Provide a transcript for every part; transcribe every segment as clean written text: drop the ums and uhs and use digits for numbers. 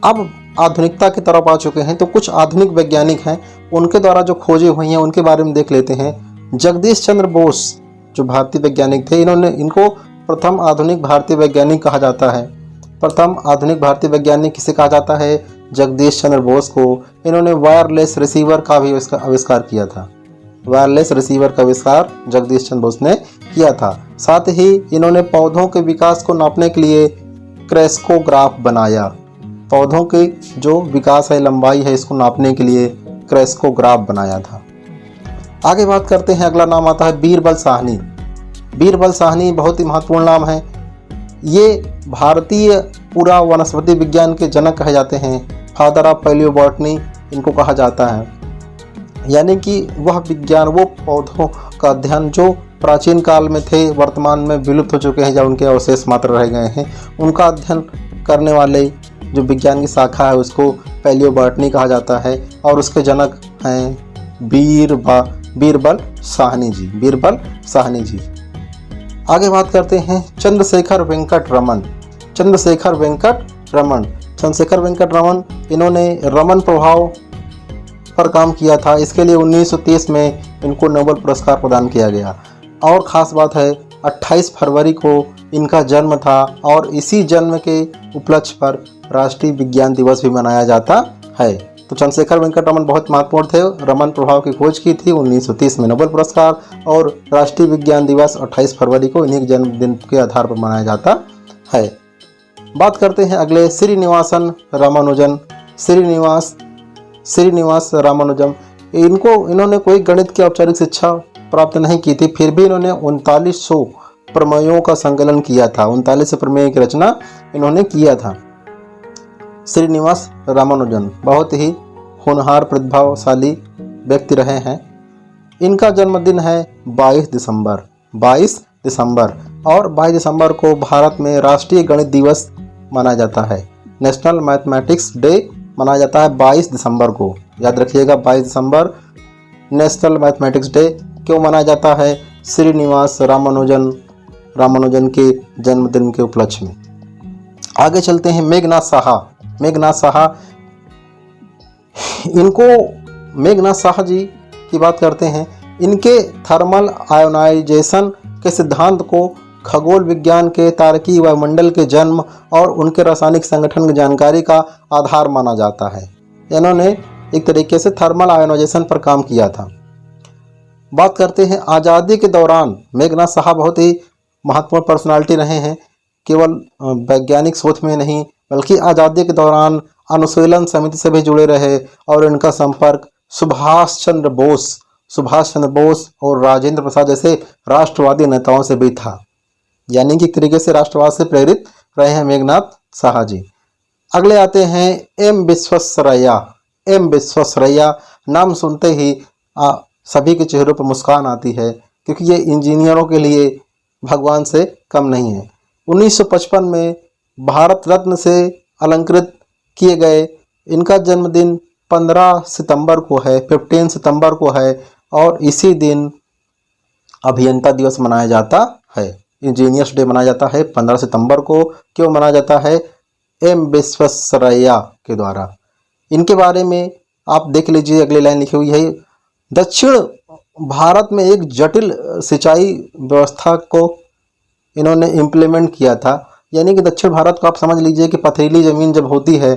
अब आधुनिकता की तरफ आ चुके हैं, तो कुछ आधुनिक वैज्ञानिक हैं, उनके द्वारा जो खोजें हुई हैं उनके बारे में देख लेते हैं। जगदीश चंद्र बोस जो भारतीय वैज्ञानिक थे, इनको प्रथम आधुनिक भारतीय वैज्ञानिक कहा जाता है। प्रथम आधुनिक भारतीय वैज्ञानिक किसे कहा जाता है? जगदीश चंद्र बोस को। इन्होंने वायरलेस रिसीवर का भी आविष्कार किया था। वायरलेस रिसीवर का आविष्कार जगदीश चंद्र बोस ने किया था। साथ ही इन्होंने पौधों के विकास को नापने के लिए क्रेस्कोग्राफ बनाया। पौधों के जो विकास है, लंबाई है, इसको नापने के लिए क्रेस्कोग्राफ बनाया था। आगे बात करते हैं, अगला नाम आता है बीरबल साहनी। बीरबल साहनी बहुत ही महत्वपूर्ण नाम है। ये भारतीय पूरा वनस्पति विज्ञान के जनक कहे जाते हैं। फादर ऑफ पैलियोबॉटनी इनको कहा जाता है। यानी कि वह विज्ञान, वो पौधों का अध्ययन जो प्राचीन काल में थे, वर्तमान में विलुप्त हो चुके हैं या उनके अवशेष मात्र रह गए हैं, उनका अध्ययन करने वाले जो विज्ञान की शाखा है उसको पैलियोबॉटनी कहा जाता है। और उसके जनक हैं बीरबल साहनी जी। बीरबल साहनी जी। आगे बात करते हैं चंद्रशेखर वेंकट रमन। चंद्रशेखर वेंकट रमन, इन्होंने रमन प्रभाव पर काम किया था। इसके लिए 1930 में इनको नोबेल पुरस्कार प्रदान किया गया। और ख़ास बात है 28 फरवरी को इनका जन्म था और इसी जन्म के उपलक्ष्य पर राष्ट्रीय विज्ञान दिवस भी मनाया जाता है। तो चंद्रशेखर वेंकट रमन बहुत महत्वपूर्ण थे। रमन प्रभाव की खोज की थी 1930 में नोबेल पुरस्कार, और राष्ट्रीय विज्ञान दिवस 28 फरवरी को इन्हीं के जन्मदिन के आधार पर मनाया जाता है। बात करते हैं अगले श्रीनिवासन रामानुजन। श्रीनिवास रामानुजम, इन्होंने कोई गणित की औपचारिक शिक्षा प्राप्त नहीं की थी, फिर भी इन्होंने 3900 प्रमेयों का संकलन किया था। 39 प्रमेय की रचना इन्होंने किया था। श्रीनिवास रामानुजन बहुत ही होनहार प्रतिभाशाली व्यक्ति रहे हैं। इनका जन्मदिन है 22 दिसंबर। और 22 दिसंबर को भारत में राष्ट्रीय गणित दिवस मनाया जाता है। नेशनल मैथमेटिक्स डे मनाया जाता है 22 दिसंबर को। याद रखिएगा, 22 दिसंबर नेशनल मैथमेटिक्स डे क्यों मनाया जाता है? श्रीनिवास रामानुजन के जन्मदिन के उपलक्ष्य में। आगे चलते हैं मेघनाथ साहा। मेघनाथ साहा जी की बात करते हैं। इनके थर्मल आयोनाइजेशन के सिद्धांत को खगोल विज्ञान के तारकीय वायुमंडल के जन्म और उनके रासायनिक संगठन की जानकारी का आधार माना जाता है। इन्होंने एक तरीके से थर्मल आयोनाइजेशन पर काम किया था। बात करते हैं आज़ादी के दौरान। मेघनाथ साहा बहुत ही महत्वपूर्ण पर्सनालिटी रहे हैं, केवल वैज्ञानिक सोच में नहीं बल्कि आज़ादी के दौरान अनुशीलन समिति से भी जुड़े रहे, और इनका संपर्क सुभाष चंद्र बोस और राजेंद्र प्रसाद जैसे राष्ट्रवादी नेताओं से भी था। यानी कि एक तरीके से राष्ट्रवाद से प्रेरित रहे हैं मेघनाथ साहा जी। अगले आते हैं एम विश्वेश्वरैया। नाम सुनते ही सभी के चेहरों पर मुस्कान आती है, क्योंकि ये इंजीनियरों के लिए भगवान से कम नहीं है। 1955 में भारत रत्न से अलंकृत किए गए। इनका जन्मदिन 15 सितंबर को है, और इसी दिन अभियंता दिवस मनाया जाता है। इंजीनियर्स डे मनाया जाता है 15 सितंबर को। क्यों मनाया जाता है? एम विश्वेश्वरैया के द्वारा। इनके बारे में आप देख लीजिए, अगली लाइन लिखी हुई है, दक्षिण भारत में एक जटिल सिंचाई व्यवस्था को इन्होंने इम्प्लीमेंट किया था। यानी कि दक्षिण भारत को आप समझ लीजिए कि पथरीली ज़मीन जब होती है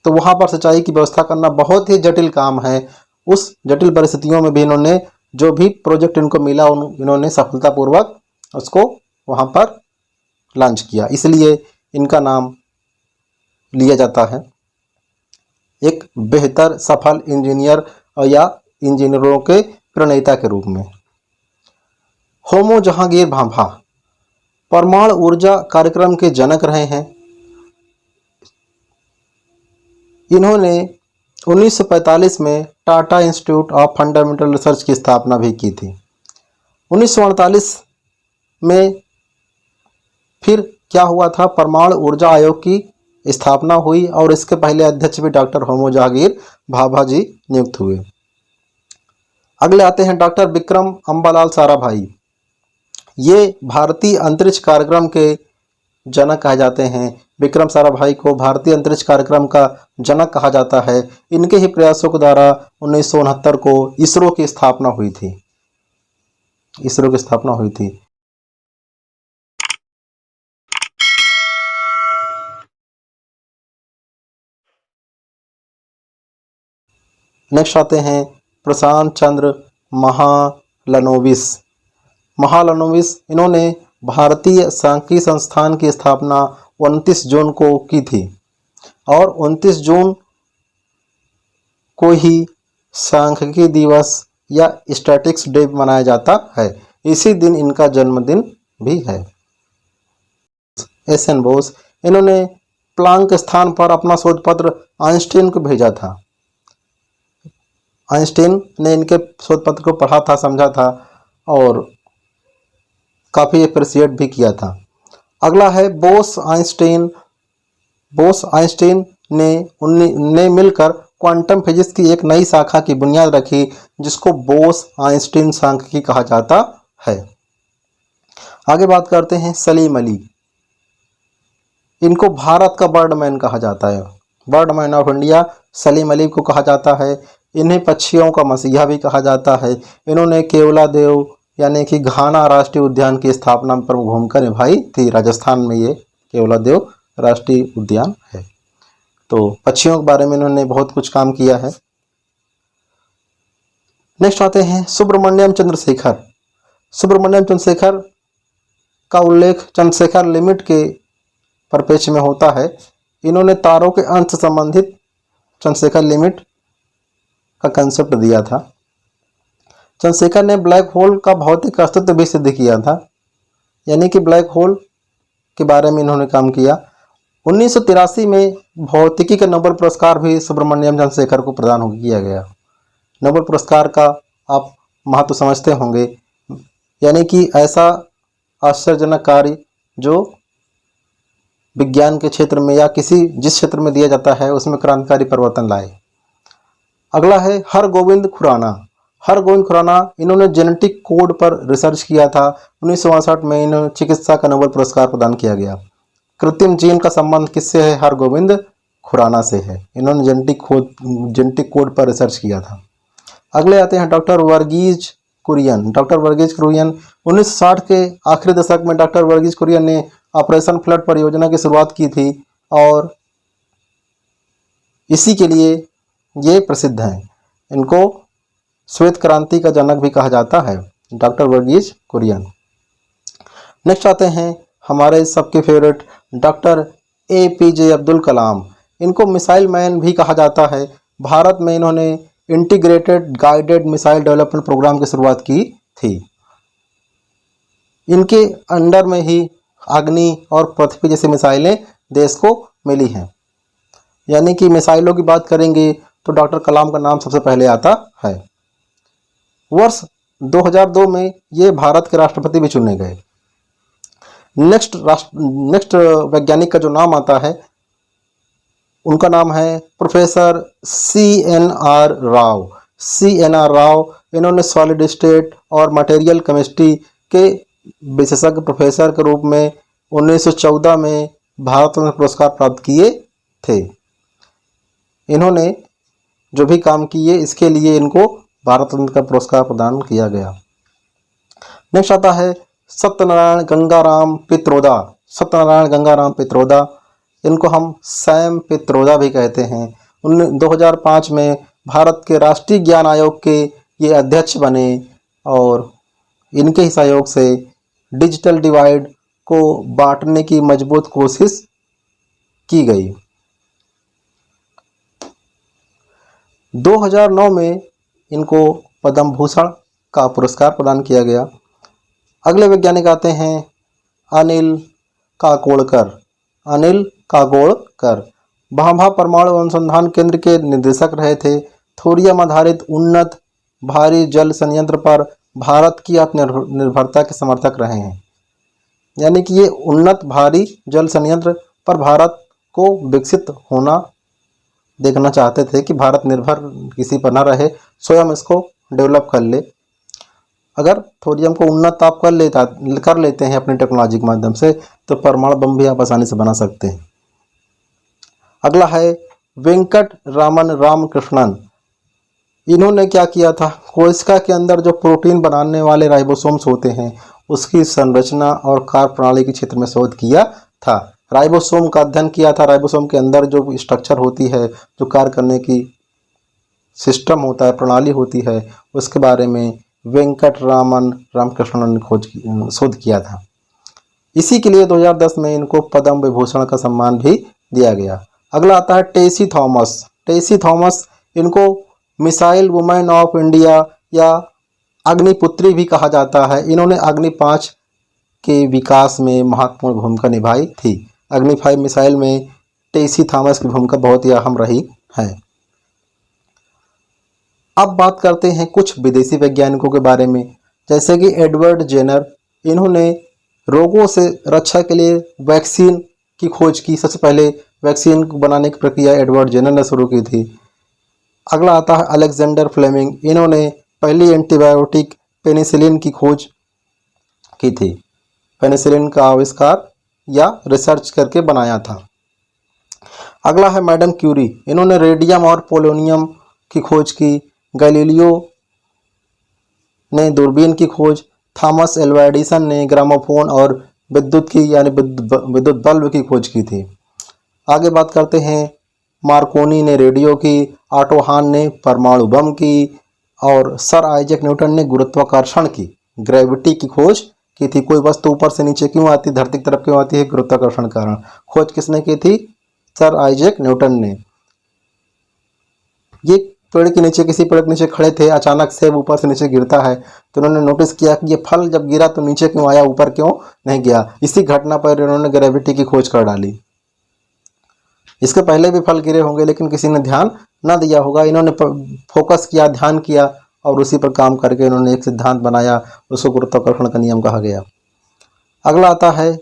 तो वहाँ पर सिंचाई की व्यवस्था करना बहुत ही जटिल काम है। उस जटिल परिस्थितियों में भी इन्होंने जो भी प्रोजेक्ट इनको मिला इन्होंने सफलतापूर्वक उसको वहाँ पर लॉन्च किया, इसलिए इनका नाम लिया जाता है एक बेहतर सफल इंजीनियर या इंजीनियरों के प्रणेता के रूप में। होमो जहांगीर भाभा परमाणु ऊर्जा कार्यक्रम के जनक रहे हैं। इन्होंने 1945 में Tata institute of fundamental research की स्थापना भी की थी। 1948 में फिर क्या हुआ था, परमाणु ऊर्जा आयोग की स्थापना हुई और इसके पहले अध्यक्ष भी डॉक्टर होमो जहांगीर भाभा जी नियुक्त हुए। अगले आते हैं डॉक्टर विक्रम अम्बालाल साराभाई। ये भारतीय अंतरिक्ष कार्यक्रम के जनक कहे जाते हैं। विक्रम साराभाई को भारतीय अंतरिक्ष कार्यक्रम का जनक कहा जाता है। इनके ही प्रयासों के द्वारा 1969 को इसरो की स्थापना हुई थी। इसरो की स्थापना हुई थी। नेक्स्ट आते हैं प्रशांत चंद्र महालनोबिस। महालनोबिस इन्होंने भारतीय सांख्यिकी संस्थान की स्थापना 29 जून को की थी और 29 जून को ही सांख्यिकी दिवस या स्टैटिक्स डे मनाया जाता है। इसी दिन इनका जन्मदिन भी है। एस एन बोस इन्होंने प्लांक स्थान पर अपना शोध पत्र आइंस्टीन को भेजा था। आइंस्टीन ने इनके शोध पत्र को पढ़ा था, समझा था और काफ़ी अप्रिशिएट भी किया था। अगला है बोस आइंस्टीन। बोस आइंस्टीन ने मिलकर क्वांटम फिजिक्स की एक नई शाखा की बुनियाद रखी जिसको बोस आइंस्टीन सांख्यिकी कहा जाता है। आगे बात करते हैं सलीम अली। इनको भारत का बर्डमैन कहा जाता है। Birdman of India Salim Ali को कहा जाता है। इन्हें पक्षियों का मसीहा भी कहा जाता है। इन्होंने केवलादेव यानी कि घाना राष्ट्रीय उद्यान की स्थापना में प्रमुख भूमिका निभाई थी। राजस्थान में ये केवलादेव राष्ट्रीय उद्यान है। तो पक्षियों के बारे में इन्होंने बहुत कुछ काम किया है। नेक्स्ट आते हैं सुब्रमण्यम चंद्रशेखर। सुब्रमण्यम चंद्रशेखर का उल्लेख चंद्रशेखर लिमिट के परिप्रेक्ष्य में होता है। इन्होंने तारों के अंश से संबंधित चंद्रशेखर लिमिट का कंसेप्ट दिया था। चंद्रशेखर ने ब्लैक होल का भौतिक अस्तित्व भी सिद्ध किया था, यानी कि ब्लैक होल के बारे में इन्होंने काम किया। 1983 में भौतिकी का नोबेल पुरस्कार भी सुब्रमण्यम चंद्रशेखर को प्रदान किया गया। नोबेल पुरस्कार का आप महत्व समझते होंगे, यानी कि ऐसा आश्चर्यजनक कार्य जो विज्ञान के क्षेत्र में या जिस क्षेत्र में दिया जाता है उसमें क्रांतिकारी परिवर्तन लाए। अगला है हरगोविंद खुराना। हरगोविंद खुराना इन्होंने जेनेटिक कोड पर रिसर्च किया था। 1962 में इन्हें चिकित्सा का नोबेल पुरस्कार प्रदान किया गया। कृत्रिम जीन का संबंध किससे है? हरगोविंद खुराना से है। इन्होंने जेनेटिक कोड पर रिसर्च किया था। अगले आते हैं डॉक्टर वर्गीज कुरियन। डॉक्टर वर्गीज कुरियन 1960 के आखिरी दशक में डॉक्टर वर्गीज कुरियन ने ऑपरेशन फ्लड परियोजना की शुरुआत की थी और इसी के लिए ये प्रसिद्ध हैं। इनको श्वेत क्रांति का जनक भी कहा जाता है, डॉक्टर वर्गीज कुरियन। नेक्स्ट आते हैं हमारे सबके favourite doctor APJ Abdul Kalam. इनको मिसाइल मैन भी कहा जाता है। भारत में इन्होंने integrated guided missile development programme की शुरुआत की थी। इनके अंडर में ही अग्नि और पृथ्वी जैसी मिसाइलें देश को मिली हैं। यानी कि मिसाइलों की बात करेंगे तो डॉक्टर कलाम का नाम सबसे पहले आता है। वर्ष 2002 में ये भारत के राष्ट्रपति भी चुने गए। नेक्स्ट वैज्ञानिक का जो नाम आता है उनका नाम है professor CNR Rao. CNR Rao इन्होंने सॉलिड स्टेट और मटेरियल केमिस्ट्री के विशेषज्ञ प्रोफेसर के रूप में 1914 में भारत रत्न पुरस्कार प्राप्त किए थे। इन्होंने जो भी काम किए इसके लिए इनको भारत रत्न का पुरस्कार प्रदान किया गया। नेक्स्ट आता है सत्यनारायण गंगाराम पित्रोदा। सत्यनारायण गंगाराम पित्रोदा, इनको हम सैम पित्रोदा भी कहते हैं। 2005 में भारत के राष्ट्रीय ज्ञान आयोग के ये अध्यक्ष बने और इनके ही सहयोग से डिजिटल डिवाइड को बांटने की मजबूत कोशिश की गई। 2009 में इनको पद्म भूषण का पुरस्कार प्रदान किया गया। अगले वैज्ञानिक आते हैं अनिल काकोडकर। अनिल काकोडकर भाभा परमाणु अनुसंधान केंद्र के निदेशक रहे थे। थोरियम आधारित उन्नत भारी जल संयंत्र पर भारत की आत्मनिर्भरता के समर्थक रहे हैं। यानी कि ये उन्नत भारी जल संयंत्र पर भारत को विकसित होना देखना चाहते थे कि भारत निर्भर किसी पर न रहे, स्वयं इसको डेवलप कर ले। अगर थोरियम को उन्नत आप कर लेते हैं अपनी टेक्नोलॉजी के माध्यम से तो परमाणु बम भी आप आसानी से बना सकते हैं। अगला है वेंकट रामन रामकृष्णन। इन्होंने क्या किया था, कोशिका के अंदर जो प्रोटीन बनाने वाले राइबोसोम्स होते हैं उसकी संरचना और कार्य प्रणाली के क्षेत्र में शोध किया था। राइबोसोम का अध्ययन किया था। राइबोसोम के अंदर जो स्ट्रक्चर होती है, जो कार्य करने की सिस्टम होता है, प्रणाली होती है, उसके बारे में वेंकट रामन रामकृष्णन ने शोध किया था। इसी के लिए 2010 में इनको पद्म विभूषण का सम्मान भी दिया गया। अगला आता है टेसी थॉमस। टेसी थॉमस, इनको मिसाइल वुमेन ऑफ इंडिया या अग्निपुत्री भी कहा जाता है। इन्होंने अग्नि 5 के विकास में महत्वपूर्ण भूमिका निभाई थी। अग्नि 5 मिसाइल में टेसी थॉमस की भूमिका बहुत ही अहम रही है। अब बात करते हैं कुछ विदेशी वैज्ञानिकों के बारे में, जैसे कि एडवर्ड जेनर। इन्होंने रोगों से रक्षा के लिए वैक्सीन की खोज की। सबसे पहले वैक्सीन बनाने की प्रक्रिया एडवर्ड जेनर ने शुरू की थी। अगला आता है अलेक्जेंडर फ्लेमिंग। इन्होंने पहली एंटीबायोटिक पेनिसिलिन की खोज की थी। पेनिसिलिन का आविष्कार या रिसर्च करके बनाया था। अगला है मैडम क्यूरी। इन्होंने रेडियम और पोलोनियम की खोज की। गैलीलियो ने दूरबीन की खोज, थॉमस एल्वा एडिसन ने ग्रामोफोन और विद्युत की यानी विद्युत बल्ब की खोज की थी। आगे बात करते हैं मार्कोनी ने रेडियो की, ऑटो हान ने परमाणु बम की और सर आइजैक न्यूटन ने गुरुत्वाकर्षण की, ग्रेविटी की खोज की थी। कोई वस्तु ऊपर से नीचे क्यों आती, धरती की तरफ क्यों आती है, गुरुत्वाकर्षण के कारण। खोज किसने की थी, सर आइजैक न्यूटन ने। ये पेड़ के नीचे, किसी पेड़ के नीचे खड़े थे, अचानक से ऊपर से नीचे गिरता है तो उन्होंने नोटिस किया कि ये फल जब गिरा तो नीचे क्यों आया, ऊपर क्यों नहीं गया। इसी घटना पर उन्होंने ग्रेविटी की खोज कर डाली। इसके पहले भी फल गिरे होंगे लेकिन किसी ने ध्यान न दिया होगा। इन्होंने फोकस किया, ध्यान किया और उसी पर काम करके इन्होंने एक सिद्धांत बनाया, उसको गुरुत्वाकर्षण का नियम कहा गया। अगला आता है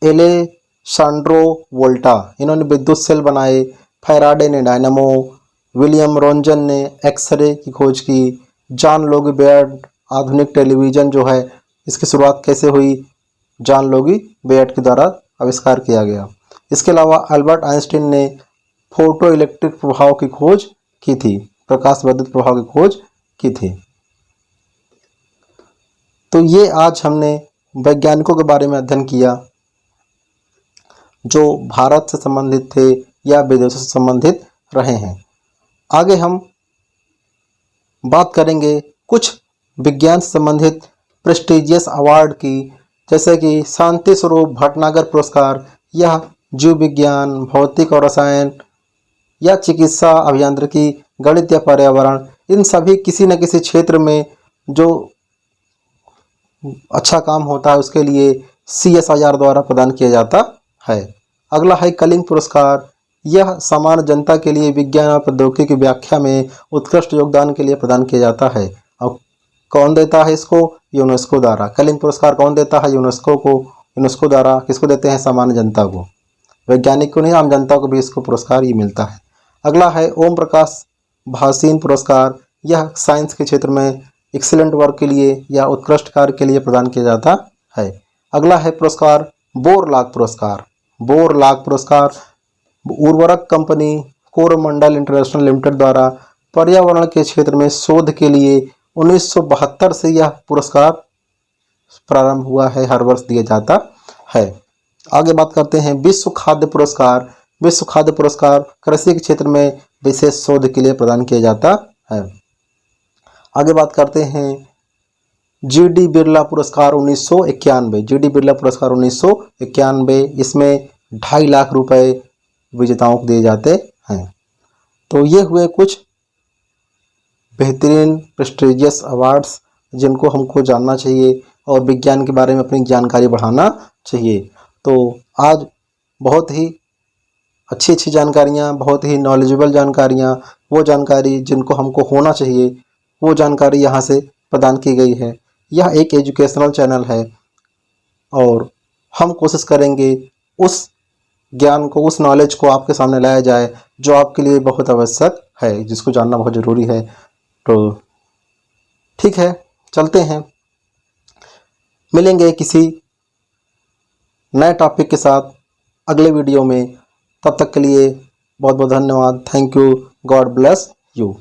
एलेसांड्रो वोल्टा। इन्होंने विद्युत सेल बनाए। फैराडे ने डायनामो, विलियम रोंजन ने एक्सरे की खोज की। जॉन लोगी बेयर्ड, आधुनिक टेलीविज़न जो है इसकी शुरुआत कैसे हुई, जॉन लोगी बेयर्ड के द्वारा आविष्कार किया गया। इसके अलावा अल्बर्ट आइंस्टीन ने फोटो इलेक्ट्रिक प्रभाव की खोज की थी, प्रकाश विद्युत प्रभाव की खोज की थी। तो ये आज हमने वैज्ञानिकों के बारे में अध्ययन किया जो भारत से संबंधित थे या विदेशों से संबंधित रहे हैं। आगे हम बात करेंगे कुछ विज्ञान से संबंधित प्रेस्टिजियस अवार्ड की, जैसे कि शांति स्वरूप भटनागर पुरस्कार। यह जीव विज्ञान, भौतिक और रसायन या चिकित्सा, अभियांत्रिकी, गणित या पर्यावरण, इन सभी किसी न किसी क्षेत्र में जो अच्छा काम होता है उसके लिए CSIR द्वारा प्रदान किया जाता है। अगला है कलिंग पुरस्कार। यह सामान्य जनता के लिए विज्ञान और प्रौद्योगिकी की व्याख्या में उत्कृष्ट योगदान के लिए प्रदान किया जाता है। और कौन देता है इसको, यूनेस्को द्वारा। कलिंग पुरस्कार कौन देता है, यूनेस्को को। यूनेस्को द्वारा किसको देते हैं, सामान्य जनता को, वैज्ञानिक को नहीं, आम जनता को भी इसको पुरस्कार ये मिलता है। अगला है ओम प्रकाश भासीन पुरस्कार। यह साइंस के क्षेत्र में एक्सीलेंट वर्क के लिए या उत्कृष्ट कार्य के लिए प्रदान किया जाता है। अगला है पुरस्कार बोरलॉग पुरस्कार। बोरलॉग पुरस्कार उर्वरक कंपनी कोरोमंडल इंटरनेशनल लिमिटेड द्वारा पर्यावरण के क्षेत्र में शोध के लिए 1972 से यह पुरस्कार प्रारंभ हुआ है, हर वर्ष दिया जाता है। आगे बात करते हैं विश्व खाद्य पुरस्कार। विश्व खाद्य पुरस्कार कृषि के क्षेत्र में विशेष शोध के लिए प्रदान किया जाता है। आगे बात करते हैं GD बिरला पुरस्कार 1991। GD बिरला पुरस्कार 1991, इसमें 2.5 लाख रुपए विजेताओं को दिए जाते हैं। तो ये हुए कुछ बेहतरीन प्रेस्टिजियस अवार्ड्स जिनको हमको जानना चाहिए और विज्ञान के बारे में अपनी जानकारी बढ़ाना चाहिए। तो आज बहुत ही अच्छी अच्छी जानकारियाँ, बहुत ही नॉलेजेबल जानकारियाँ, वो जानकारी जिनको हमको होना चाहिए वो जानकारी यहाँ से प्रदान की गई है। यह एक एजुकेशनल चैनल है और हम कोशिश करेंगे उस ज्ञान को, उस नॉलेज को आपके सामने लाया जाए जो आपके लिए बहुत आवश्यक है, जिसको जानना बहुत ज़रूरी है। तो ठीक है, चलते हैं, मिलेंगे किसी नए टॉपिक के साथ अगले वीडियो में। तब तक के लिए बहुत बहुत धन्यवाद। Thank you. God bless you.